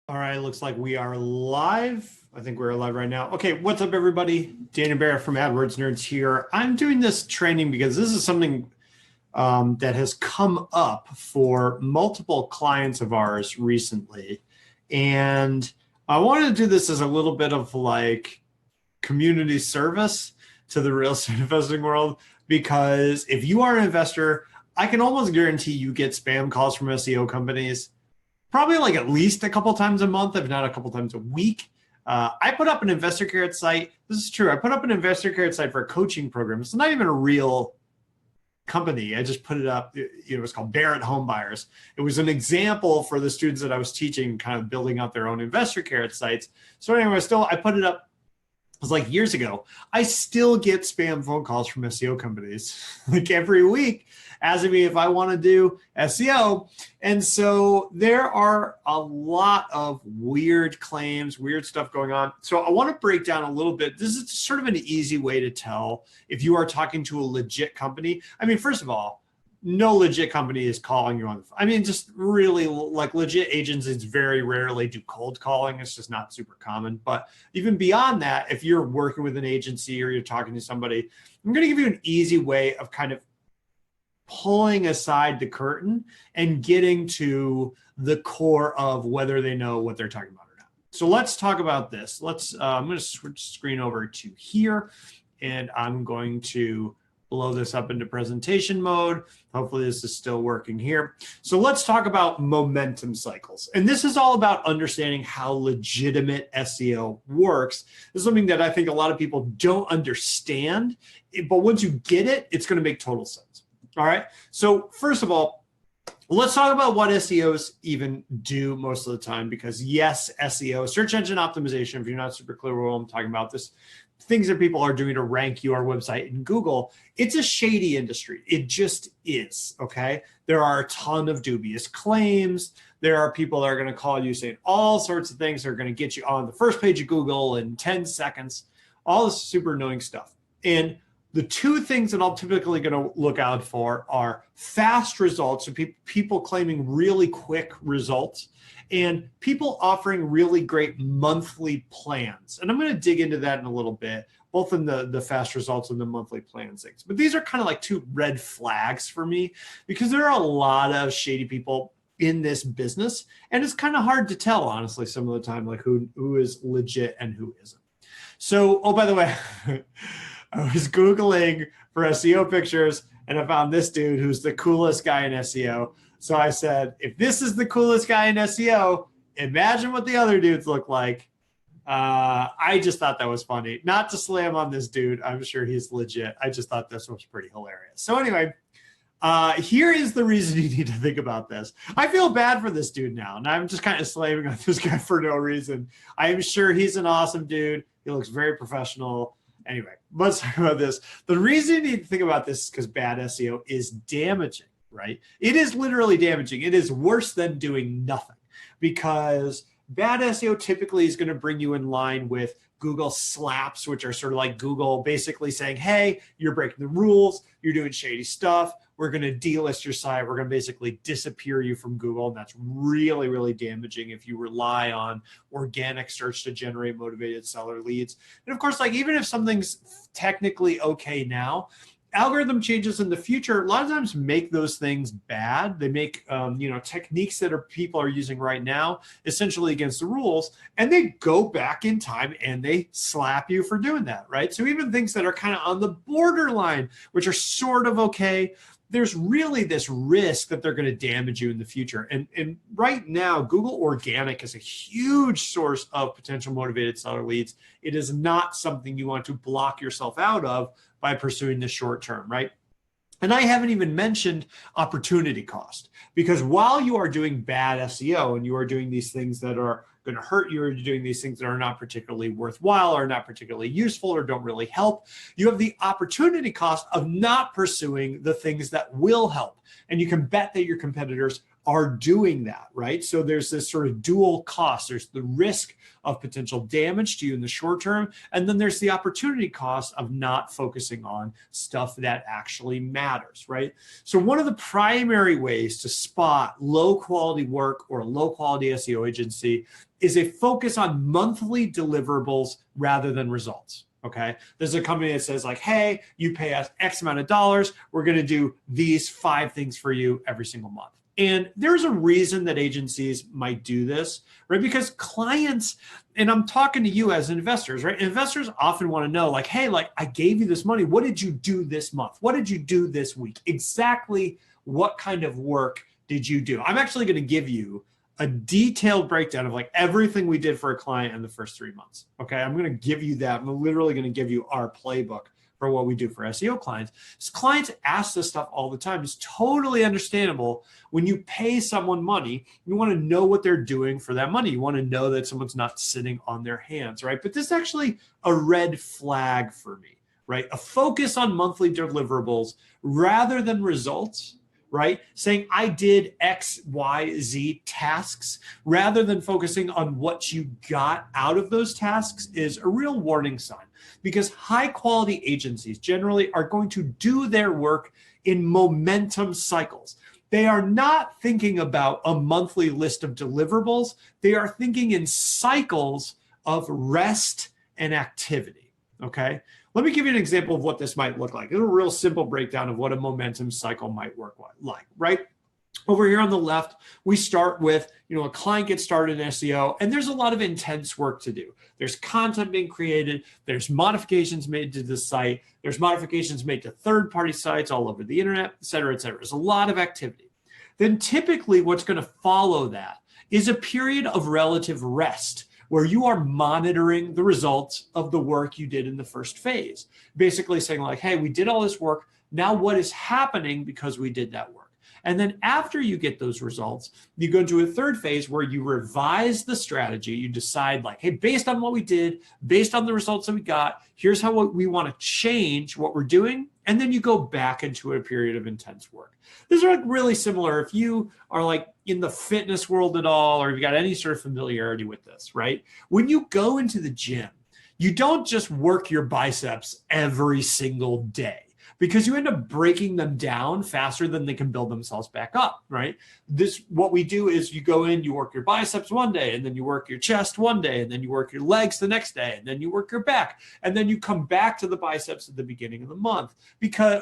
All right, looks like we are live. I think we're live right now. Okay, what's up, everybody? Dana Barrett from AdWords Nerds here. I'm doing this training because this is something that has come up for multiple clients of ours recently. And I wanted to do this as a little bit of like community service to the real estate investing world, because if you are an investor, I can almost guarantee you get spam calls from SEO companies probably like at least a couple times a month, if not a couple times a week. I put up an investor carrot site. This is true. I put up an investor carrot site for a coaching program. It's not even a real company. I just put it up. It was called Barrett Home Buyers. It was an example for the students that I was teaching, kind of building out their own investor carrot sites. So anyway, I put it up. It was like years ago. I still get spam phone calls from SEO companies like every week asking me if I want to do SEO. And so there are a lot of weird claims, weird stuff going on. So I want to break down a little bit. This is sort of an easy way to tell if you are talking to a legit company. I mean, first of all, no legit company is calling you on the phone. I mean, just really like legit agencies very rarely do cold calling. It's just not super common. But even beyond that, if you're working with an agency or you're talking to somebody, I'm going to give you an easy way of kind of pulling aside the curtain and getting to the core of whether they know what they're talking about or not. So let's talk about this. I'm going to switch screen over to here, and I'm going to blow this up into presentation mode. Hopefully this is still working here. So let's talk about momentum cycles. And this is all about understanding how legitimate SEO works. This is something that I think a lot of people don't understand, but once you get it, it's going to make total sense. All right. So first of all, let's talk about what SEOs even do most of the time, because yes, SEO, search engine optimization, if you're not super clear what I'm talking about, this things that people are doing to rank your website in Google, it's a shady industry. It just is, okay? There are a ton of dubious claims. There are people that are going to call you saying all sorts of things that are going to get you on the first page of Google in 10 seconds, all this super annoying stuff. And the two things that I'm typically going to look out for are fast results, so people claiming really quick results, and people offering really great monthly plans. And I'm going to dig into that in a little bit, both in the fast results and the monthly plan things. But these are kind of like two red flags for me, because there are a lot of shady people in this business, and it's kind of hard to tell, honestly, some of the time, like who is legit and who isn't. So, oh, by the way, I was Googling for SEO pictures, and I found this dude who's the coolest guy in SEO. So I said, if this is the coolest guy in SEO, imagine what the other dudes look like. I just thought that was funny. Not to slam on this dude. I'm sure he's legit. I just thought this was pretty hilarious. So anyway, here is the reason you need to think about this. I feel bad for this dude now, and I'm just kind of slamming on this guy for no reason. I am sure he's an awesome dude. He looks very professional. Anyway, let's talk about this. The reason you need to think about this is because bad SEO is damaging, right? It is literally damaging. It is worse than doing nothing, because bad SEO typically is going to bring you in line with Google slaps, which are sort of like Google basically saying, hey, you're breaking the rules, you're doing shady stuff, we're going to delist your site, we're going to basically disappear you from Google. And that's really, really damaging if you rely on organic search to generate motivated seller leads. And of course, like even if something's technically okay now, algorithm changes in the future a lot of times make those things bad. They make techniques that people are using right now essentially against the rules, and they go back in time and they slap you for doing that, right? So even things that are kind of on the borderline, which are sort of okay, there's really this risk that they're going to damage you in the future. And right now, Google Organic is a huge source of potential motivated seller leads. It is not something you want to block yourself out of by pursuing the short term, right? And I haven't even mentioned opportunity cost, because while you are doing bad SEO and you are doing these things that are going to hurt you, or you're doing these things that are not particularly worthwhile or not particularly useful or don't really help, you have the opportunity cost of not pursuing the things that will help. And you can bet that your competitors are doing that, right? So there's this sort of dual cost. There's the risk of potential damage to you in the short term, and then there's the opportunity cost of not focusing on stuff that actually matters, right? So one of the primary ways to spot low quality work or a low quality SEO agency is a focus on monthly deliverables rather than results. Okay, there's a company that says like, hey, you pay us X amount of dollars, we're going to do these 5 things for you every single month. And there's a reason that agencies might do this, right? Because clients, and I'm talking to you as investors, right? Investors often want to know like, hey, like I gave you this money. What did you do this month? What did you do this week? Exactly what kind of work did you do? I'm actually going to give you a detailed breakdown of like everything we did for a client in the first 3 months. Okay, I'm going to give you that. I'm literally going to give you our playbook for what we do for SEO clients. So clients ask this stuff all the time. It's totally understandable. When you pay someone money, you want to know what they're doing for that money. You want to know that someone's not sitting on their hands, right? But this is actually a red flag for me, right? A focus on monthly deliverables rather than results, right? Saying I did X, Y, Z tasks rather than focusing on what you got out of those tasks is a real warning sign, because high quality agencies generally are going to do their work in momentum cycles. They are not thinking about a monthly list of deliverables. They are thinking in cycles of rest and activity, okay? Let me give you an example of what this might look like. It's a real simple breakdown of what a momentum cycle might work like, right? Over here on the left, we start with, a client gets started in SEO, and there's a lot of intense work to do. There's content being created, there's modifications made to the site, there's modifications made to third-party sites all over the internet, et cetera, et cetera. There's a lot of activity. Then typically what's going to follow that is a period of relative rest, where you are monitoring the results of the work you did in the first phase. Basically saying like, hey, we did all this work. Now what is happening because we did that work? And then after you get those results, you go into a third phase where you revise the strategy. You decide like, hey, based on what we did, based on the results that we got, here's how we want to change what we're doing. And then you go back into a period of intense work. These are like really similar if you are like in the fitness world at all, or you've got any sort of familiarity with this, right? When you go into the gym, you don't just work your biceps every single day, because you end up breaking them down faster than they can build themselves back up, right? What we do is you go in, you work your biceps one day, and then you work your chest one day, and then you work your legs the next day, and then you work your back, and then you come back to the biceps at the beginning of the month,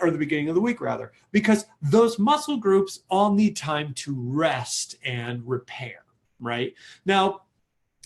or the beginning of the week rather, because those muscle groups all need time to rest and repair, right? Now,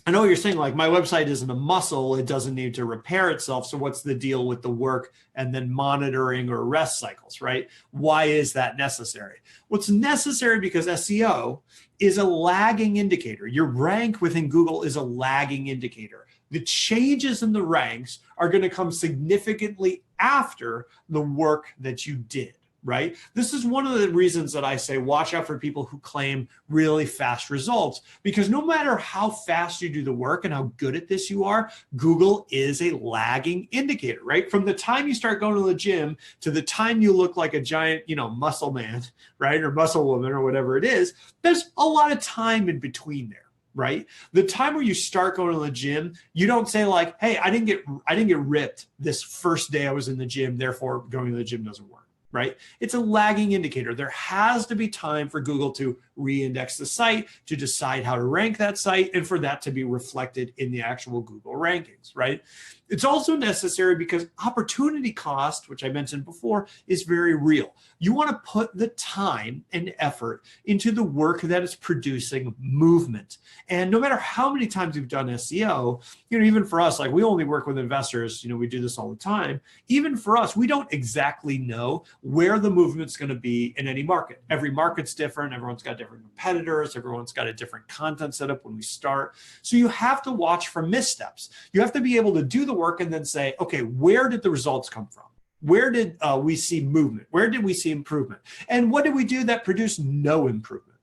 I know what you're saying, like my website isn't a muscle, it doesn't need to repair itself. So what's the deal with the work and then monitoring or rest cycles, right? Why is that necessary? Well, it's necessary because SEO is a lagging indicator. Your rank within Google is a lagging indicator. The changes in the ranks are going to come significantly after the work that you did. Right? This is one of the reasons that I say watch out for people who claim really fast results, because no matter how fast you do the work and how good at this you are, Google is a lagging indicator, right? From the time you start going to the gym to the time you look like a giant, muscle man, right? Or muscle woman or whatever it is, there's a lot of time in between there. Right? The time where you start going to the gym, you don't say like, hey, I didn't get ripped this first day I was in the gym, therefore going to the gym doesn't work. Right? It's a lagging indicator. There has to be time for Google to re-index the site, to decide how to rank that site, and for that to be reflected in the actual Google rankings, right? It's also necessary because opportunity cost, which I mentioned before, is very real. You want to put the time and effort into the work that is producing movement. And no matter how many times you've done SEO, even for us, like we only work with investors, we do this all the time. Even for us, we don't exactly know where the movement's going to be in any market. Every market's different. Everyone's got different competitors. Everyone's got a different content setup when we start. So you have to watch for missteps. You have to be able to do the work and then say, okay, where did the results come from? Where did we see movement? Where did we see improvement? And what did we do that produced no improvement,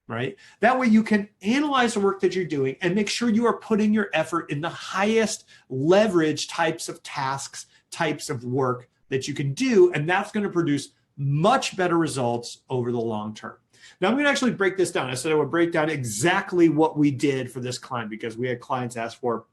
right? That way you can analyze the work that you're doing and make sure you are putting your effort in the highest leverage types of tasks, types of work that you can do. And that's going to produce much better results over the long term. Now I'm going to actually break this down. I said I would break down exactly what we did for this client because we had clients ask for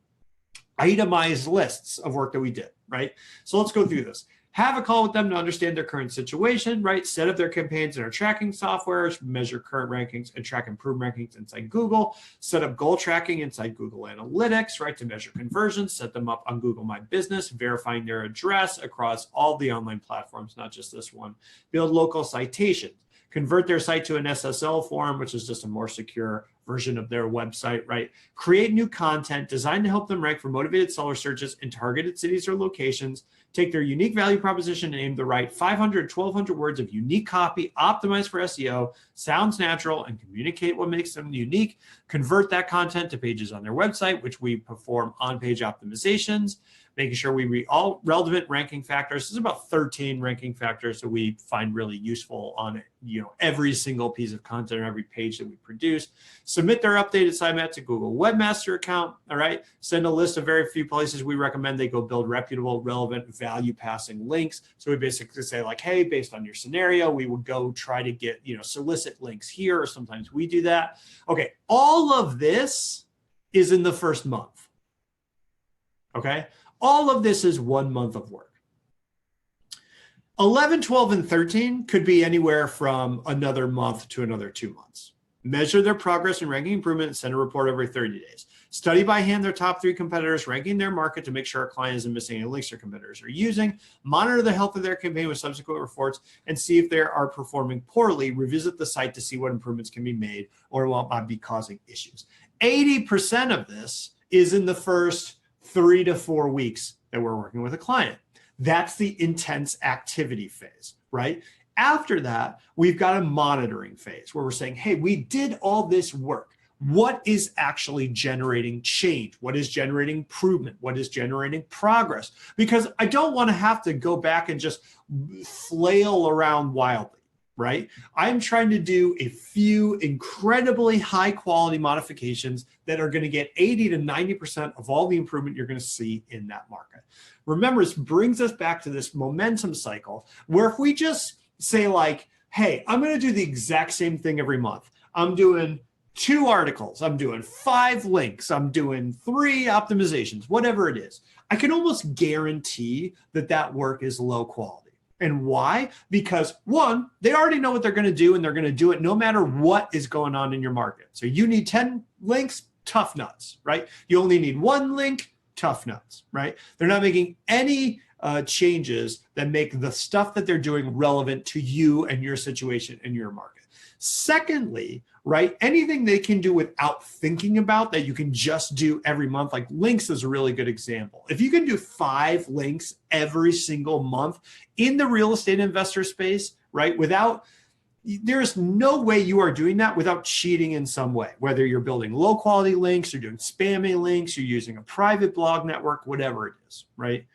itemized lists of work that we did, right? So let's go through this. Have a call with them to understand their current situation, right? Set up their campaigns in our tracking softwares, measure current rankings and track improved rankings inside Google, set up goal tracking inside Google Analytics, right? To measure conversions, set them up on Google My Business, verifying their address across all the online platforms, not just this one. Build local citations. Convert their site to an SSL form, which is just a more secure version of their website, right? Create new content designed to help them rank for motivated seller searches in targeted cities or locations. Take their unique value proposition and aim to write 500, 1,200 words of unique copy, optimized for SEO, sounds natural, and communicate what makes them unique. Convert that content to pages on their website, which we perform on-page optimizations, making sure we read all relevant ranking factors. There's about 13 ranking factors that we find really useful on every single piece of content or every page that we produce. Submit their updated sitemap to Google Webmaster account, all right? Send a list of very few places we recommend they go build reputable, relevant, value-passing links. So we basically say like, hey, based on your scenario, we would go try to get, solicit links here, or sometimes we do that. Okay, all of this is in the first month, okay? All of this is 1 month of work. 11, 12, and 13 could be anywhere from another month to another 2 months. Measure their progress in ranking improvement and send a report every 30 days. Study by hand their top 3 competitors, ranking their market to make sure our client isn't missing any links their competitors are using. Monitor the health of their campaign with subsequent reports and see if they are performing poorly. Revisit the site to see what improvements can be made or what might be causing issues. 80% of this is in the first 3 to 4 weeks that we're working with a client. That's the intense activity phase, right? After that, we've got a monitoring phase where we're saying, hey, we did all this work. What is actually generating change? What is generating improvement? What is generating progress? Because I don't want to have to go back and just flail around wildly, right? I'm trying to do a few incredibly high quality modifications that are going to get 80 to 90% of all the improvement you're going to see in that market. Remember, this brings us back to this momentum cycle where if we just say like, hey, I'm going to do the exact same thing every month. I'm doing 2 articles. I'm doing 5 links. I'm doing 3 optimizations, whatever it is. I can almost guarantee that that work is low quality. And why? Because 1, they already know what they're going to do and they're going to do it no matter what is going on in your market. So you need 10 links, tough nuts, right? You only need 1 link, tough nuts, right? They're not making any changes that make the stuff that they're doing relevant to you and your situation and your market. Secondly, right, anything they can do without thinking about that you can just do every month, like links is a really good example. If you can do 5 links every single month in the real estate investor space, right, there's no way you are doing that without cheating in some way, whether you're building low quality links, you're doing spammy links, you're using a private blog network, whatever it is, right?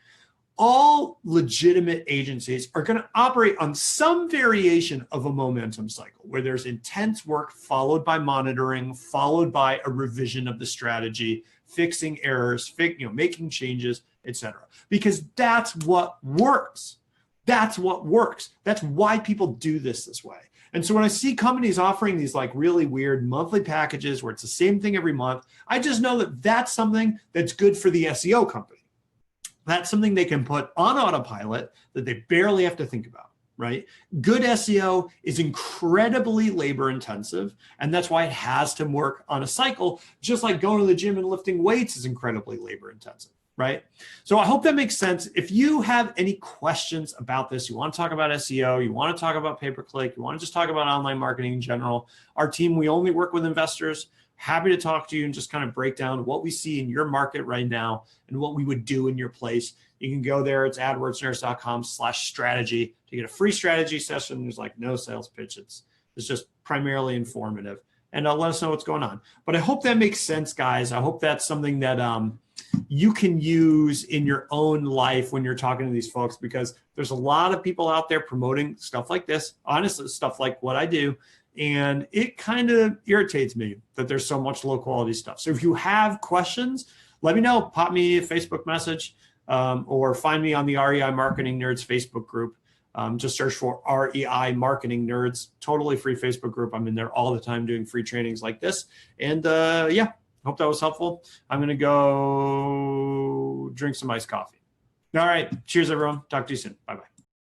All legitimate agencies are going to operate on some variation of a momentum cycle where there's intense work followed by monitoring, followed by a revision of the strategy, fixing errors, making changes, etc. Because that's what works. That's what works. That's why people do this way. And so when I see companies offering these like really weird monthly packages where it's the same thing every month, I just know that that's something that's good for the SEO company. That's something they can put on autopilot that they barely have to think about, right? Good SEO is incredibly labor intensive, and that's why it has to work on a cycle, just like going to the gym and lifting weights is incredibly labor intensive, right? So I hope that makes sense. If you have any questions about this, you want to talk about SEO, you want to talk about pay-per-click, you want to just talk about online marketing in general, our team, we only work with investors. Happy to talk to you and just kind of break down what we see in your market right now and what we would do in your place. You can go there. It's adwordsnerds.com/strategy to get a free strategy session. There's like no sales pitch. It's just primarily informative. And let us know what's going on. But I hope that makes sense, guys. I hope that's something that you can use in your own life when you're talking to these folks, because there's a lot of people out there promoting stuff like this, honestly, stuff like what I do. And it kind of irritates me that there's so much low quality stuff. So if you have questions, let me know. Pop me a Facebook message or find me on the REI Marketing Nerds Facebook group. Just search for REI Marketing Nerds, totally free Facebook group. I'm in there all the time doing free trainings like this. And yeah, hope that was helpful. I'm going to go drink some iced coffee. All right. Cheers, everyone. Talk to you soon. Bye-bye.